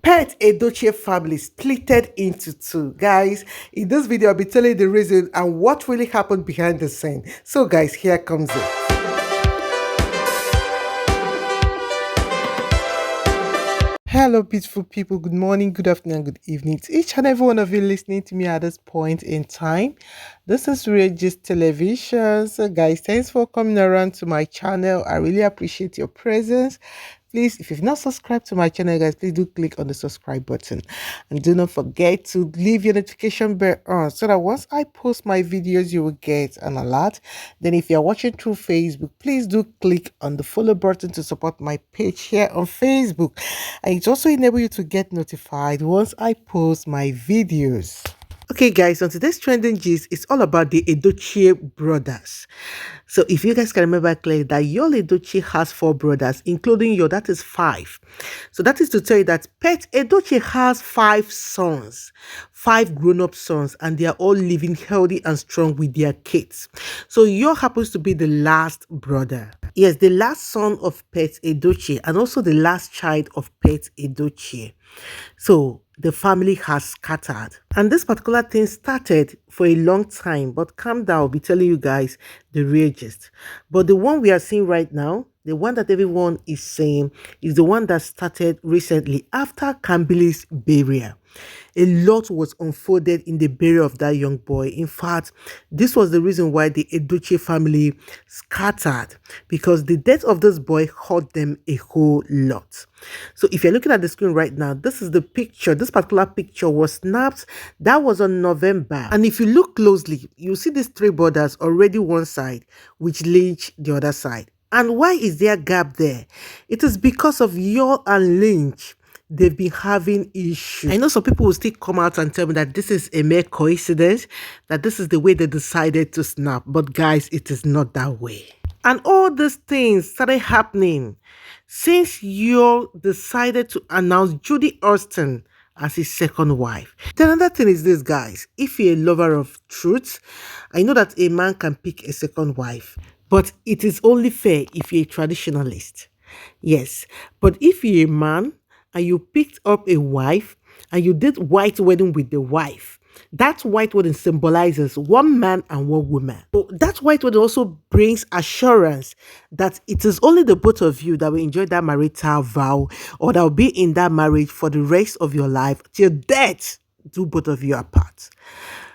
Pet Edochie family splitted into two. Guys, in this video, I'll be telling you the reason and what really happened behind the scene. So guys, here comes it. Hello, beautiful people. Good morning, good afternoon, good evening to each and every one of you listening to me at this point in time. This is Regis Television. So, guys, thanks for coming around to my channel. I really appreciate your presence. Please, if you've not subscribed to my channel, guys, please do click on the subscribe button. And do not forget to leave your notification bell on so that once I post my videos, you will get an alert. Then if you're watching through Facebook, please do click on the follow button to support my page here on Facebook. And it also enables you to get notified once I post my videos. Okay, guys, on today's trending gist, it's all about the Edochie brothers. So, if you guys can remember clearly that Yul Edochie has 4 brothers, including Yul, that is 5. So, that is to tell you that Pet Edochie has 5 sons, 5 grown-up sons, and they are all living healthy and strong with their kids. So, Yul happens to be the last brother. Yes, the last son of Pet Edochie and also the last child of Pet Edochie. So the family has scattered. And this particular thing started for a long time. But calm down, I'll be telling you guys the real gist. But the one we are seeing right now, the one that everyone is saying, is the one that started recently after Kambili's burial. A lot was unfolded in the burial of that young boy. In fact, this was the reason why the Edochie family scattered, because the death of this boy hurt them a whole lot. So if you're looking at the screen right now, this is the picture. This particular picture was snapped. That was on November. And if you look closely, you see these 3 brothers already one side, which Lynch the other side. And why is there a gap there? It is because of Yul and Lynch. They've been having issues. I know some people will still come out and tell me that this is a mere coincidence, that this is the way they decided to snap. But guys, it is not that way. And all these things started happening since Yul decided to announce Judy Austin as his second wife. The another thing is this, guys. If you're a lover of truth, I know that a man can pick a second wife, but it is only fair if you're a traditionalist. Yes, but if you're a man and you picked up a wife and you did white wedding with the wife, that white wedding symbolizes one man and one woman. So that white wedding also brings assurance that it is only the both of you that will enjoy that marital vow, or that will be in that marriage for the rest of your life till death do both of you apart.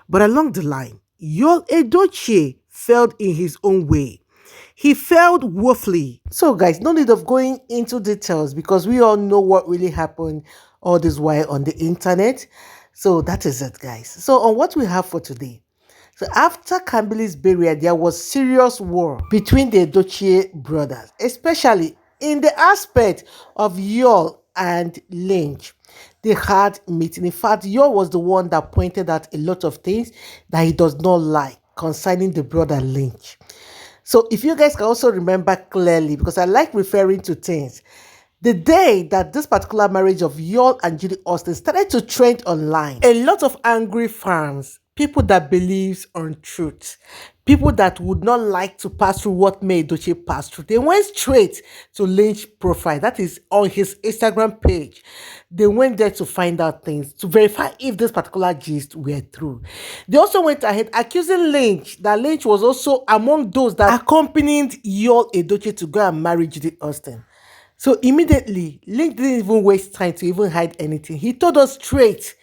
But along the line, Yul Edochie failed in his own way. He failed woefully. So guys, no need of going into details because we all know what really happened all this while on the internet. So that is it, guys. So on what we have for today. So after Kambili's burial, there was serious war between the Edochie brothers, especially in the aspect of Yul and Lynch. They had meeting. In fact, Yul was the one that pointed out a lot of things that he does not like concerning the brother Lynch. So if you guys can also remember clearly, because I like referring to things, the day that this particular marriage of Yul and Judy Austin started to trend online, a lot of angry fans, people that believes on truth, people that would not like to pass through what May Edochie passed through, they went straight to Lynch's profile, that is on his Instagram page. They went there to find out things, to verify if this particular gist were true. They also went ahead accusing Lynch that Lynch was also among those that accompanied Yul Edochie to go and marry Judy Austin. So immediately, Lynch didn't even waste time to even hide anything. He told us straight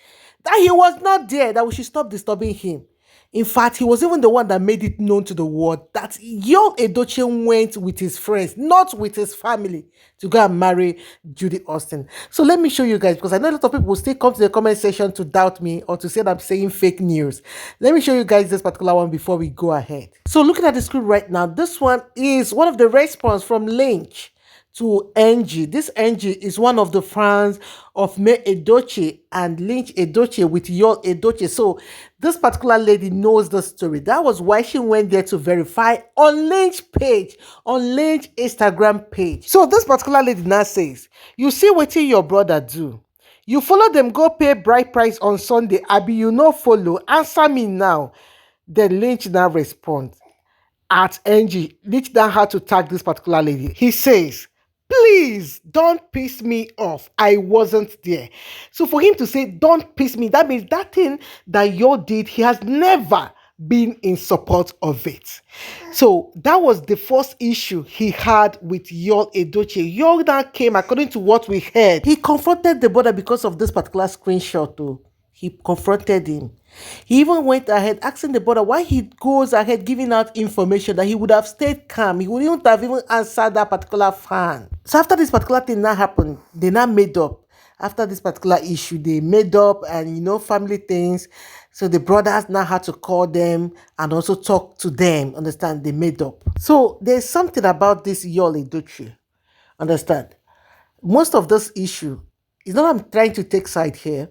that he was not there, that we should stop disturbing him. In fact, he was even the one that made it known to the world that Yul Edochie went with his friends, not with his family, to go and marry Judy Austin. So let me show you guys, because I know a lot of people will still come to the comment section to doubt me or to say that I'm saying fake news. Let me show you guys this particular one before we go ahead. So looking at the screen right now, this one is one of the response from Lynch to Angie. This Angie is one of the fans of May Edochie and Lynch Edochie with Yul Edochie. So this particular lady knows the story. That was why she went there to verify on Lynch page, on Lynch Instagram page. So this particular lady now says, you see what your brother do? You follow them, go pay bride price on Sunday. Abi, you no follow. Answer me now. Then Lynch now responds at Angie. Lynch now had to tag this particular lady. He says, please don't piss me off. I wasn't there. So for him to say, don't piss me, that means that thing that you did, he has never been in support of it. So that was the first issue he had with Yul Edochie. Yul now came, according to what we heard, he confronted the brother because of this particular screenshot too. He confronted him. He even went ahead asking the brother why he goes ahead giving out information that he would have stayed calm. He wouldn't have even answered that particular fan. So after this particular thing now happened, they now made up. After this particular issue, they made up and family things. So the brothers now had to call them and also talk to them. Understand? They made up. So there's something about this Yul Edochie. Understand? Most of this issue is not I'm trying to take side here,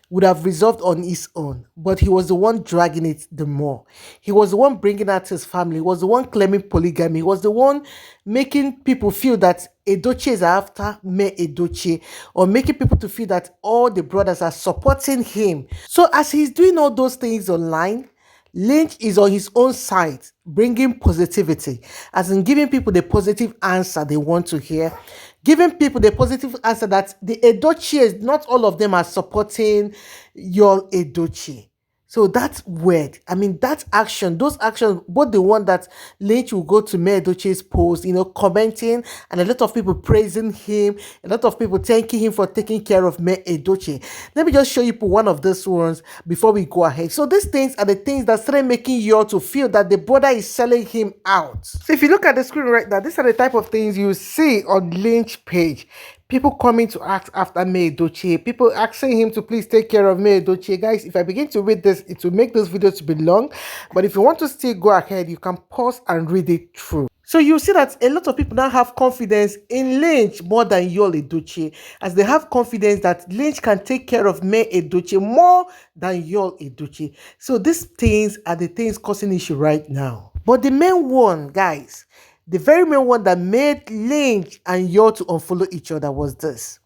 would have resolved on his own, but he was the one dragging it the more. He was the one bringing out his family. He was the one claiming polygamy. He was the one making people feel that Edochie is after me Edochie, or making people to feel that all the brothers are supporting him. So as he's doing all those things online, Lynch is on his own side, bringing positivity, as in giving people the positive answer they want to hear, giving people the positive answer that the Edochies, not all of them are supporting your Edochie. So that's weird. I mean, that action, those actions, both the one that Lynch will go to Mayor Edochie's post, commenting, and a lot of people praising him, a lot of people thanking him for taking care of Mayor Edochie. Let me just show you one of those ones before we go ahead. So these things are the things that started making you all to feel that the brother is selling him out. So if you look at the screen right now, these are the type of things you see on Lynch page. People coming to ask after Mayor Edochie, people asking him to please take care of Mayor Edochie. Guys, if I begin to read this, it will make this video to be long. But if you want to still go ahead, you can pause and read it through. So you see that a lot of people now have confidence in Lynch more than Yul Edochie, as they have confidence that Lynch can take care of Mayor Edochie more than Yul Edochie. So these things are the things causing issue right now. But the main one, guys, the very main one that made Lynch and Yul to unfollow each other was this.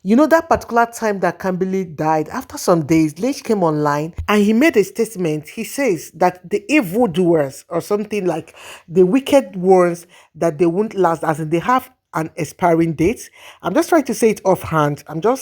That particular time that Kimberly died, after some days, Lynch came online and he made a statement. He says that the evildoers, or something like the wicked ones, that they won't last, as in they have an expiring date. I'm just trying to say it offhand. I'm not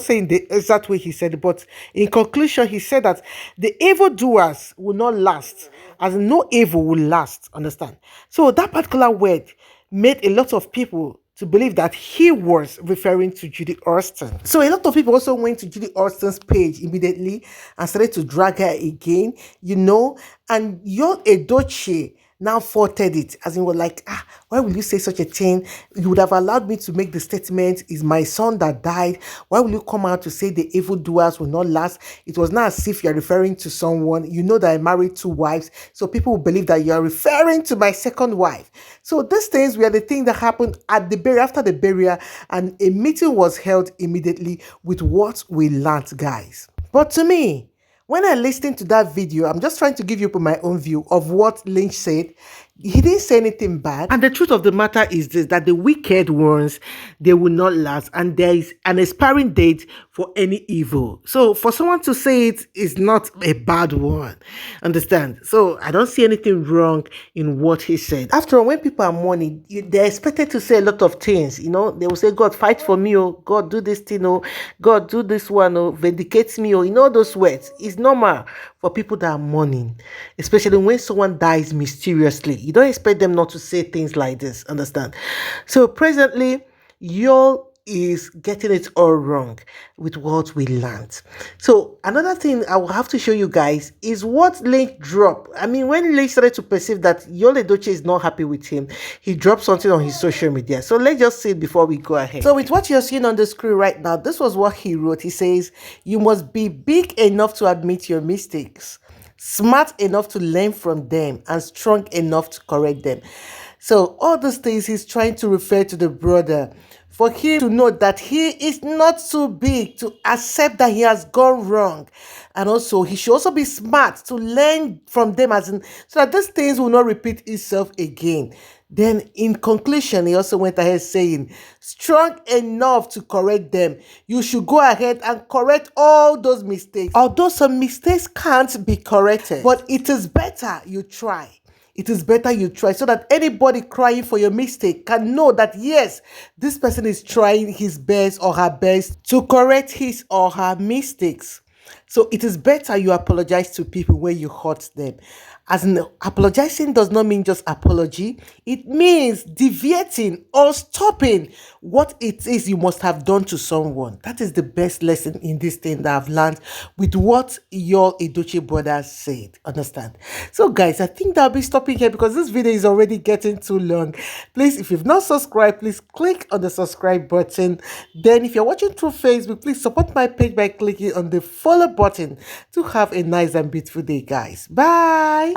saying the exact way he said it, but in conclusion, he said that the evildoers will not last, as in no evil will last. Understand? So that particular word made a lot of people to believe that he was referring to Judy Austin. So a lot of people also went to Judy Austin's page immediately and started to drag her again, and Yul Edochie now faulted it, as in was like, why will you say such a thing? You would have allowed me to make the statement, is my son that died. Why will you come out to say the evildoers will not last? It was not as if you're referring to someone. You know that I married 2 wives, so people will believe that you're referring to my second wife. So these things were the things that happened at the burial, after the burial, and a meeting was held immediately with what we learned, guys. But to me, when I listened to that video, I'm just trying to give you my own view of what Lynch said. He didn't say anything bad. And the truth of the matter is this, that the wicked ones, they will not last. And there is an expiring date for any evil. So for someone to say it is not a bad one. Understand? So I don't see anything wrong in what he said. After all, when people are mourning, they're expected to say a lot of things. They will say, God, fight for me. Oh, God, do this thing. Oh, God, do this one. Oh, vindicate me. Oh, all those words. It's normal for people that are mourning, especially when someone dies mysteriously. You don't expect them not to say things like this, understand? So presently, Yul is getting it all wrong with what we learned. So another thing I will have to show you guys is what Lynch dropped. I mean, when Lynch started to perceive that Yul Edochie is not happy with him, he dropped something on his social media. So let's just see it before we go ahead. So with what you're seeing on the screen right now, this was what he wrote. He says, you must be big enough to admit your mistakes, smart enough to learn from them, and strong enough to correct them. So all those things he's trying to refer to the brother, for him to know that he is not too big to accept that he has gone wrong. And also, he should also be smart to learn from them, so that these things will not repeat itself again. Then in conclusion, he also went ahead saying, strong enough to correct them. You should go ahead and correct all those mistakes. Although some mistakes can't be corrected, but it is better you try. It is better you try so that anybody crying for your mistake can know that yes, this person is trying his best or her best to correct his or her mistakes. So it is better you apologize to people when you hurt them. As in, apologizing does not mean just apology, it means deviating or stopping what it is you must have done to someone. That is the best lesson in this thing that I've learned with what your Edochie brother said. Understand? So, guys, I think I'll be stopping here because this video is already getting too long. Please, if you've not subscribed, please click on the subscribe button. Then, if you're watching through Facebook, please support my page by clicking on the follow button to have a nice and beautiful day, guys. Bye.